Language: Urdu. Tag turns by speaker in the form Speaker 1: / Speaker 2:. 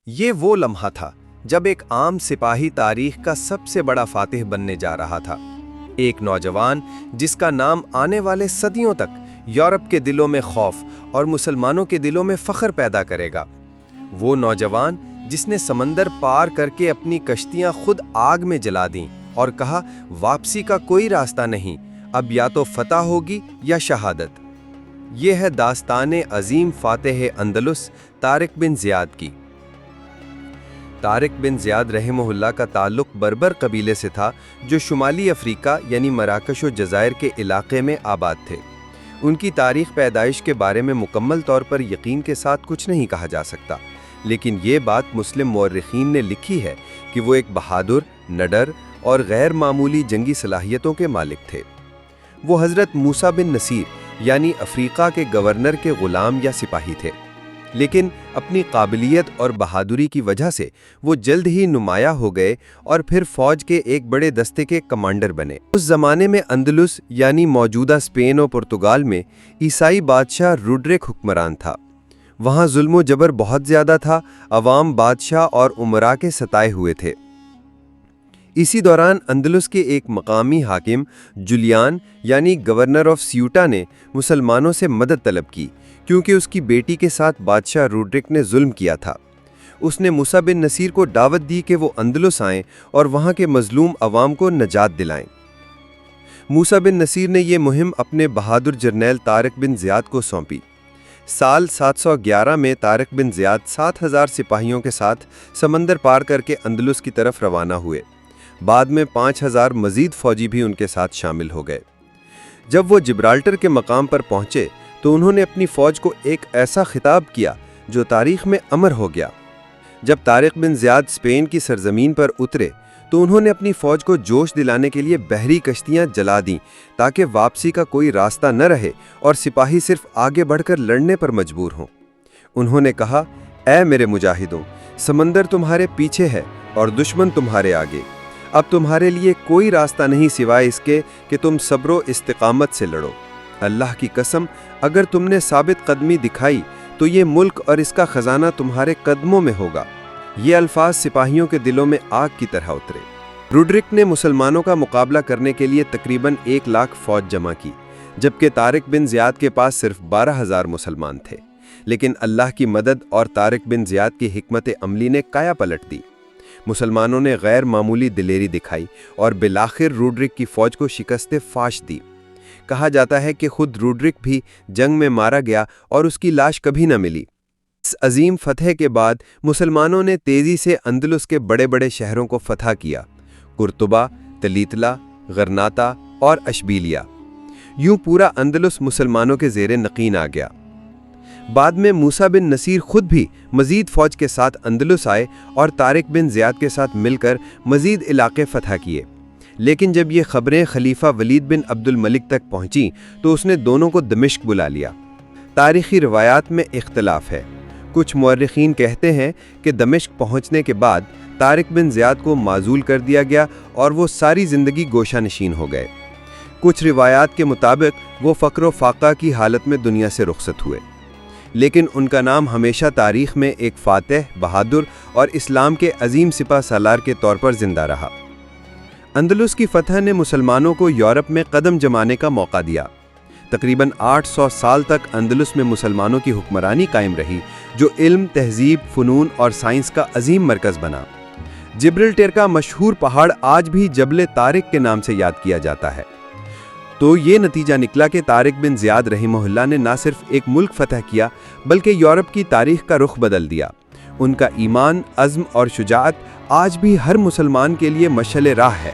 Speaker 1: یہ وہ لمحہ تھا جب ایک عام سپاہی تاریخ کا سب سے بڑا فاتح بننے جا رہا تھا۔ ایک نوجوان جس کا نام آنے والے صدیوں تک یورپ کے دلوں میں خوف اور مسلمانوں کے دلوں میں فخر پیدا کرے گا۔ وہ نوجوان جس نے سمندر پار کر کے اپنی کشتیاں خود آگ میں جلا دیں اور کہا واپسی کا کوئی راستہ نہیں، اب یا تو فتح ہوگی یا شہادت۔ یہ ہے داستان عظیم فاتح اندلس طارق بن زیاد کی۔ طارق بن زیاد رحمہ اللہ کا تعلق بربر قبیلے سے تھا جو شمالی افریقہ یعنی مراکش و جزائر کے علاقے میں آباد تھے۔ ان کی تاریخ پیدائش کے بارے میں مکمل طور پر یقین کے ساتھ کچھ نہیں کہا جا سکتا، لیکن یہ بات مسلم مورخین نے لکھی ہے کہ وہ ایک بہادر، نڈر اور غیر معمولی جنگی صلاحیتوں کے مالک تھے۔ وہ حضرت موسیٰ بن نصیر یعنی افریقہ کے گورنر کے غلام یا سپاہی تھے، لیکن اپنی قابلیت اور بہادری کی وجہ سے وہ جلد ہی نمایاں ہو گئے اور پھر فوج کے ایک بڑے دستے کے کمانڈر بنے۔ اس زمانے میں اندلس یعنی موجودہ اسپین اور پرتگال میں عیسائی بادشاہ روڈرک حکمران تھا۔ وہاں ظلم و جبر بہت زیادہ تھا، عوام بادشاہ اور امراء کے ستائے ہوئے تھے۔ اسی دوران اندلس کے ایک مقامی حاکم جولیان یعنی گورنر آف سیوٹا نے مسلمانوں سے مدد طلب کی کیونکہ اس کی بیٹی کے ساتھ بادشاہ روڈرک نے ظلم کیا تھا۔ اس نے موسیٰ بن نصیر کو دعوت دی کہ وہ اندلس آئیں اور وہاں کے مظلوم عوام کو نجات دلائیں۔ موسیٰ بن نصیر نے یہ مہم اپنے بہادر جرنیل طارق بن زیاد کو سونپی۔ سال 711 میں طارق بن زیاد 7000 سپاہیوں کے ساتھ سمندر پار کر کے اندلس کی طرف روانہ ہوئے۔ بعد میں 5000 مزید فوجی بھی ان کے ساتھ شامل ہو گئے۔ جب وہ جبرالٹر کے مقام پر پہنچے تو انہوں نے اپنی فوج کو ایک ایسا خطاب کیا جو تاریخ میں امر ہو گیا۔ جب طارق بن زیاد اسپین کی سرزمین پر اترے تو انہوں نے اپنی فوج کو جوش دلانے کے لیے بحری کشتیاں جلا دیں تاکہ واپسی کا کوئی راستہ نہ رہے اور سپاہی صرف آگے بڑھ کر لڑنے پر مجبور ہوں۔ انہوں نے کہا، اے میرے مجاہدوں، سمندر تمہارے پیچھے ہے اور دشمن تمہارے آگے۔ اب تمہارے لیے کوئی راستہ نہیں سوائے اس کے کہ تم صبر و استقامت سے لڑو۔ اللہ کی قسم، اگر تم نے ثابت قدمی دکھائی تو یہ ملک اور اس کا خزانہ تمہارے قدموں میں ہوگا۔ یہ الفاظ سپاہیوں کے دلوں میں آگ کی طرح اترے۔ روڈرک نے مسلمانوں کا مقابلہ کرنے کے لیے تقریباً 1,00,000 فوج جمع کی، جبکہ طارق بن زیاد کے پاس صرف 12,000 مسلمان تھے۔ لیکن اللہ کی مدد اور طارق بن زیاد کی حکمت عملی نے کایا پلٹ دی۔ مسلمانوں نے غیر معمولی دلیری دکھائی اور بالآخر روڈرک کی فوج کو شکست فاش دی۔ کہا جاتا ہے کہ خود روڈرک بھی جنگ میں مارا گیا اور اس کی لاش کبھی نہ ملی۔ اس عظیم فتح کے بعد مسلمانوں نے تیزی سے اندلس کے بڑے بڑے شہروں کو فتح کیا: قرطبہ، تلیتلا، غرناطہ اور اشبیلیہ۔ یوں پورا اندلس مسلمانوں کے زیر نقین آ گیا۔ بعد میں موسیٰ بن نصیر خود بھی مزید فوج کے ساتھ اندلس آئے اور طارق بن زیاد کے ساتھ مل کر مزید علاقے فتح کیے۔ لیکن جب یہ خبریں خلیفہ ولید بن عبد الملک تک پہنچیں تو اس نے دونوں کو دمشق بلا لیا۔ تاریخی روایات میں اختلاف ہے۔ کچھ مورخین کہتے ہیں کہ دمشق پہنچنے کے بعد طارق بن زیاد کو معزول کر دیا گیا اور وہ ساری زندگی گوشہ نشین ہو گئے۔ کچھ روایات کے مطابق وہ فقر و فاقہ کی حالت میں دنیا سے رخصت ہوئے، لیکن ان کا نام ہمیشہ تاریخ میں ایک فاتح، بہادر اور اسلام کے عظیم سپہ سالار کے طور پر زندہ رہا۔ اندلس کی فتح نے مسلمانوں کو یورپ میں قدم جمانے کا موقع دیا۔ تقریباً 800 سال تک اندلس میں مسلمانوں کی حکمرانی قائم رہی، جو علم، تہذیب، فنون اور سائنس کا عظیم مرکز بنا۔ جبرالٹر کا مشہور پہاڑ آج بھی جبل طارق کے نام سے یاد کیا جاتا ہے۔ تو یہ نتیجہ نکلا کہ طارق بن زیاد رحمہ اللہ نے نہ صرف ایک ملک فتح کیا بلکہ یورپ کی تاریخ کا رخ بدل دیا۔ ان کا ایمان، عزم اور شجاعت آج بھی ہر مسلمان کے لیے مشعل راہ ہے۔